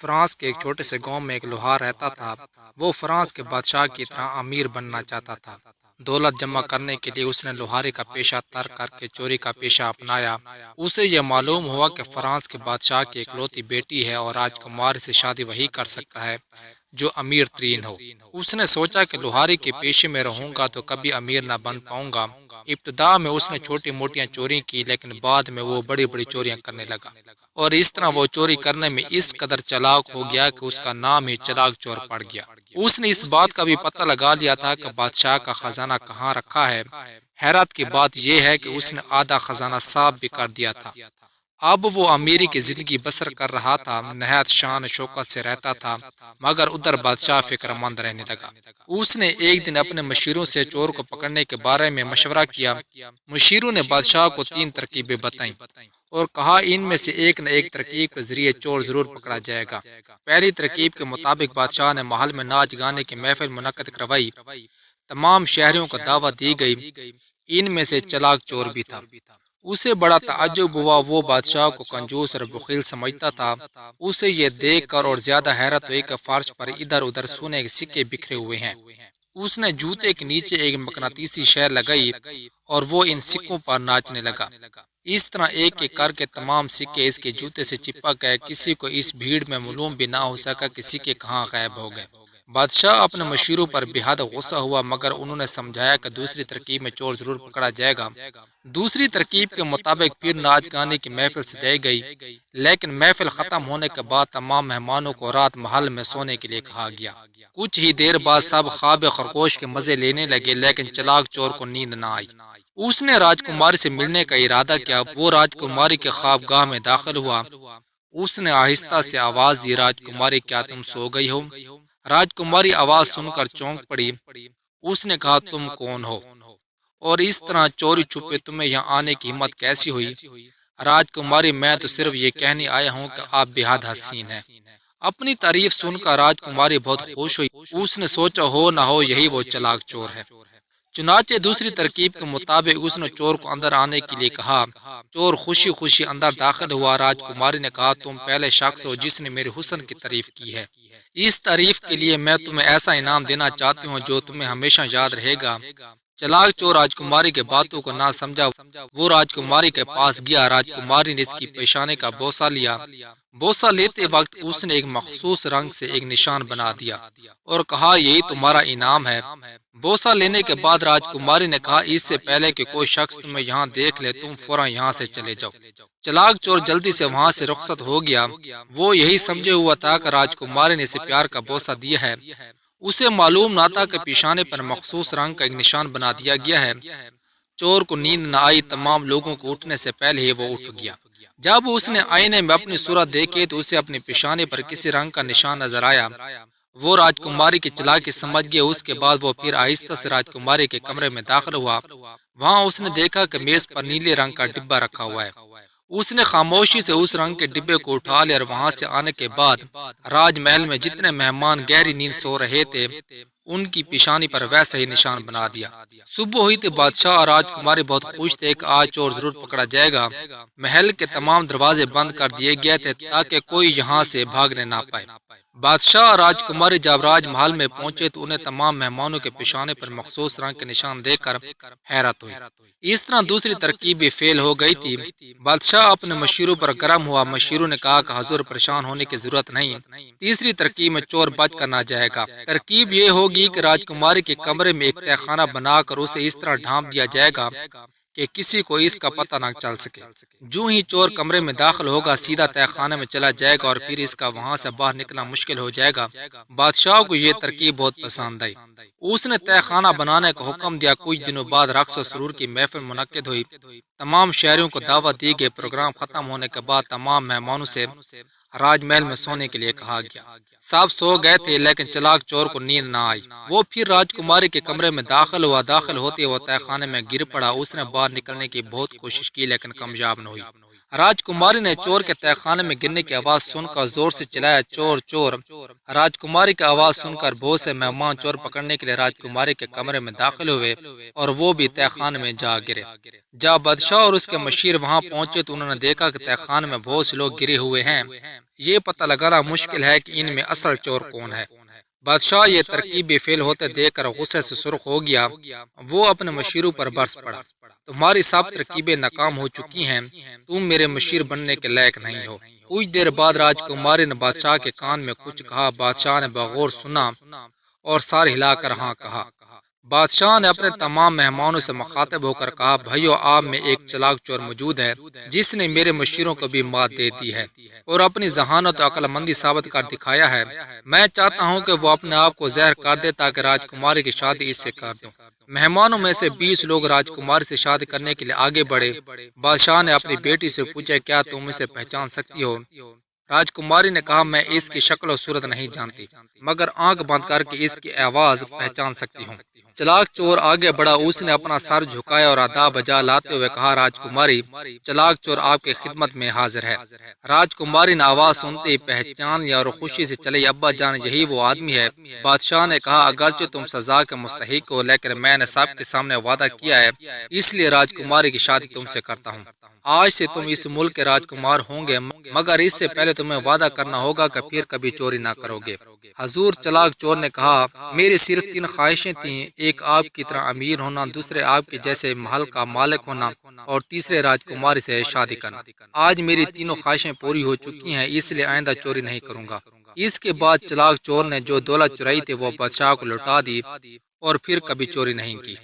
France کے ایک چھوٹے سے گاؤں میں ایک لوہار رہتا تھا۔ وہ فرانس کے بادشاہ کی طرح امیر بننا چاہتا تھا۔ دولت جمع کرنے کے لیے اس نے لوہاری کا پیشہ ترک کر کے چوری کا پیشہ اپنایا۔ اسے یہ معلوم ہوا کہ فرانس کے بادشاہ کی اکلوتی بیٹی ہے اور راجکماری سے شادی وہی کر سکتا ہے جو امیر ترین ہو۔ اس نے سوچا کہ لوہاری کے پیشے میں رہوں گا تو کبھی امیر نہ بن پاؤں گا۔ ابتدا میں اس نے چھوٹی موٹیاں چوری کی، لیکن بعد میں وہ بڑی بڑی چوریاں کرنے لگا، اور اس طرح وہ چوری کرنے میں اس قدر چلاک ہو گیا کہ اس کا نام ہی چلاک چور پڑ گیا۔ اس نے اس بات کا بھی پتہ لگا لیا تھا کہ بادشاہ کا خزانہ کہاں رکھا ہے۔ حیرت کی بات یہ ہے کہ اس نے آدھا خزانہ صاف بھی کر دیا تھا۔ اب وہ امیری کی زندگی بسر کر رہا تھا، نہایت شان و شوکت سے رہتا تھا، مگر ادھر بادشاہ فکر مند رہنے لگا۔ اس نے ایک دن اپنے مشیروں سے چور کو پکڑنے کے بارے میں مشورہ کیا۔ مشیروں نے بادشاہ کو 3 ترکیبیں بتائیں اور کہا ان میں سے ایک نہ ایک ترکیب کے ذریعے چور ضرور پکڑا جائے گا۔ پہلی ترکیب کے مطابق بادشاہ نے محل میں ناچ گانے کی محفل منعقد کروائی۔ تمام شہریوں کو دعوت دی گئی، ان میں سے چلاک چور بھی تھا۔ اسے بڑا تعجب ہوا، وہ بادشاہ کو کنجوس اور بخیل سمجھتا تھا۔ اسے یہ دیکھ کر اور زیادہ حیرت ہوئی کہ فرش پر ادھر ادھر سونے کے سکے بکھرے ہوئے ہیں۔ اس نے جوتے کے نیچے ایک مقناطیسی شے لگائی اور وہ ان سکوں پر ناچنے لگا۔ اس طرح ایک ایک کر کے تمام سکے اس کے جوتے سے چپک گئے۔ کسی کو اس بھیڑ میں معلوم بھی نہ ہو سکا کہ سکے کہاں غائب ہو گئے۔ بادشاہ اپنے مشیروں پر بے حد غصہ ہوا، مگر انہوں نے سمجھایا کہ دوسری ترکیب میں چور ضرور پکڑا جائے گا۔ دوسری ترکیب کے مطابق پھر ناچ گانے کی محفل سجائی گئی، لیکن محفل ختم ہونے کے بعد تمام مہمانوں کو رات محل میں سونے کے لیے کہا گیا۔ کچھ ہی دیر بعد سب خواب خرگوش کے مزے لینے لگے، لیکن چلاک چور کو نیند نہ آئی۔ اس نے راجکماری سے ملنے کا ارادہ کیا۔ وہ راجکماری کے خوابگاہ میں داخل ہوا۔ اس نے آہستہ سے آواز دی، راجکماری کیا تم سو گئی ہو؟ راجکماری آواز سن کر چونک پڑی۔ اس نے کہا تم کون ہو اور اس طرح چوری چھپے تمہیں یہاں آنے کی ہمت کیسی ہوئی؟ راجکماری میں تو صرف یہ کہنے آیا ہوں کہ آپ بے حد حسین ہیں۔ اپنی تعریف سن کر راجکماری بہت خوش ہوئی۔ اس نے سوچا ہو نہ ہو یہی وہ چلاک چور ہے۔ چنانچہ دوسری ترکیب کے مطابق اس نے چور کو اندر آنے کے لیے کہا۔ چور خوشی خوشی اندر داخل ہوا۔ راجکماری نے کہا تم پہلے شخص ہو جس نے میرے حسن کی تعریف کی ہے۔ اس تعریف کے لیے میں تمہیں ایسا انعام دینا چاہتی ہوں جو تمہیں ہمیشہ یاد رہے گا۔ چلاک چور راجکماری کے باتوں کو نہ سمجھا، وہ راجکماری کے پاس گیا۔ راجکماری نے اس کی پیشانی کا بوسہ لیا۔ بوسہ لیتے وقت اس نے ایک مخصوص رنگ سے ایک نشان بنا دیا اور کہا یہی تمہارا انعام ہے۔ بوسہ لینے کے بعد راجکماری نے کہا اس سے پہلے کہ کوئی شخص تمہیں یہاں دیکھ لے تم فوراً یہاں سے چلے جاؤ۔ چلاک چور جلدی سے وہاں سے رخصت ہو گیا۔ وہ یہی سمجھے ہوا تھا کہ راجکماری نے اسے پیار کا بوسہ دیا ہے۔ اسے معلوم نہ تھا کہ پیشانے پر مخصوص رنگ کا ایک نشان بنا دیا گیا ہے۔ چور کو نیند نہ آئی، تمام لوگوں کو اٹھنے سے پہلے ہی وہ اٹھ گیا۔ جب اس نے آئینے میں اپنی صورت دیکھی تو اسے اپنی پیشانے پر کسی رنگ کا نشان نظر آیا۔ وہ راجکماری کی چالاکی سمجھ گیا۔ اس کے بعد وہ پھر آہستہ سے راجکماری کے کمرے میں داخل ہوا۔ وہاں اس نے دیکھا کہ میز پر نیلے رنگ کا ڈبہ رکھا ہوا ہے۔ اس نے خاموشی سے اس رنگ کے ڈبے کو اٹھا لیا اور وہاں سے آنے کے بعد راج محل میں جتنے مہمان گہری نیند سو رہے تھے ان کی پیشانی پر ویسا ہی نشان بنا دیا۔ صبح ہوئی تو بادشاہ اور راجکماری بہت خوش تھے کہ آج چور ضرور پکڑا جائے گا۔ محل کے تمام دروازے بند کر دیے گئے تھے تاکہ کوئی یہاں سے بھاگنے نہ پائے۔ بادشاہ اور راجکماری جب راج محل میں پہنچے تو انہیں تمام مہمانوں کے پیشانے پر مخصوص رنگ کے نشان دیکھ کر حیرت ہوئی۔ اس طرح دوسری ترکیب بھی فیل ہو گئی تھی۔ بادشاہ اپنے مشیروں پر گرم ہوا۔ مشیروں نے کہا کہ حضور پریشان ہونے کی ضرورت نہیں، تیسری ترکیب میں چور بچ کر نہ جائے گا۔ ترکیب یہ ہوگی کہ راجکماری کے کمرے میں ایک تہہ خانہ بنا کر اسے اس طرح ڈھانپ دیا جائے گا کہ کسی کو اس کا پتہ نہ چل سکے۔ جو ہی چور کمرے میں داخل ہوگا سیدھا تہہ خانے میں چلا جائے گا اور پھر اس کا وہاں سے باہر نکلنا مشکل ہو جائے گا۔ بادشاہ کو یہ ترکیب بہت پسند آئی۔ اس نے تہہ خانہ بنانے کا حکم دیا۔ کچھ دنوں بعد رقص و سرور کی محفل منعقد ہوئی۔ تمام شہریوں کو دعوت دی گئی۔ پروگرام ختم ہونے کے بعد تمام مہمانوں سے راج محل میں سونے کے لیے کہا گیا۔ سب سو گئے تھے لیکن چلاک چور کو نیند نہ آئی۔ وہ پھر راجکماری کے کمرے میں داخل ہوا۔ داخل ہوتے وہ تہہ خانے میں گر پڑا۔ اس نے باہر نکلنے کی بہت کوشش کی لیکن کامیاب نہ ہوئی۔ راجکماری نے چور کے تہہ خانے میں گرنے کی آواز سن کر زور سے چلایا چور چور۔ راجکماری کی آواز سن کر بہت سے مہمان چور پکڑنے کے لیے راجکماری کے کمرے میں داخل ہوئے اور وہ بھی تہہ خانے میں جا گرے۔ جب بادشاہ اور اس کے مشیر وہاں پہنچے تو انہوں نے دیکھا کہ تہہ خانے میں بہت سے لوگ گرے ہوئے ہیں۔ یہ پتہ لگانا مشکل ہے کہ ان میں اصل چور کون ہے۔ بادشاہ یہ ترکیبی فیل ہوتے دیکھ کر غصے سے سرخ ہو گیا۔ وہ اپنے مشیروں پر برس پڑا، تمہاری سب ترکیبیں ناکام ہو چکی ہیں، تم میرے مشیر بننے کے لائق نہیں ہو۔ کچھ دیر بعد راجکماری نے بادشاہ کے کان میں کچھ کہا۔ بادشاہ نے بغور سنا اور سار ہلا کر ہاں کہا۔ بادشاہ نے اپنے تمام مہمانوں سے مخاطب ہو کر کہا، بھائیو، آپ میں ایک چلاک چور موجود ہے جس نے میرے مشیروں کو بھی مات دے دی ہے اور اپنی ذہانت و عقل مندی ثابت کر دکھایا ہے۔ میں چاہتا ہوں کہ وہ اپنے آپ کو زہر کر دے تاکہ راجکماری کی شادی اس سے کر دوں۔ مہمانوں میں سے 20 لوگ راجکماری سے شادی کرنے کے لیے آگے بڑھے۔ بادشاہ نے اپنی بیٹی سے پوچھا، کیا تم اسے پہچان سکتی ہو؟ راجکماری نے کہا، میں اس کی شکل و صورت نہیں جانتی، مگر آنکھ بند کر کے اس کی آواز پہچان سکتی ہوں۔ چلاک چور آگے بڑھا، اس نے اپنا سر جھکایا اور ادا بجا لاتے ہوئے کہا، راجکماری، چلاک چور آپ کی خدمت میں حاضر ہے۔ راجکماری نے آواز سنتے ہی پہچان لیا اور خوشی سے چلی، ابا جان، یہی وہ آدمی ہے۔ بادشاہ نے کہا، اگرچہ تم سزا کے مستحق ہو، لیکن میں نے سب کے سامنے وعدہ کیا ہے، اس لیے راجکماری کی شادی تم سے کرتا ہوں۔ آج سے تم اس ملک کے راجکمار ہوں گے، مگر اس سے پہلے تمہیں وعدہ کرنا ہوگا کہ پھر کبھی چوری نہ کرو گے۔ حضور، چلاک چور نے کہا، میری صرف 3 خواہشیں تھیں، ایک آپ کی طرح امیر ہونا، دوسرے آپ کے جیسے محل کا مالک ہونا اور تیسرے راجکماری سے شادی کرنا۔ آج میری تینوں خواہشیں پوری ہو چکی ہیں، اس لیے آئندہ چوری نہیں کروں گا۔ اس کے بعد چلاک چور نے جو دولت چرائی تھی وہ بادشاہ کو لوٹا دی اور پھر کبھی چوری نہیں کی۔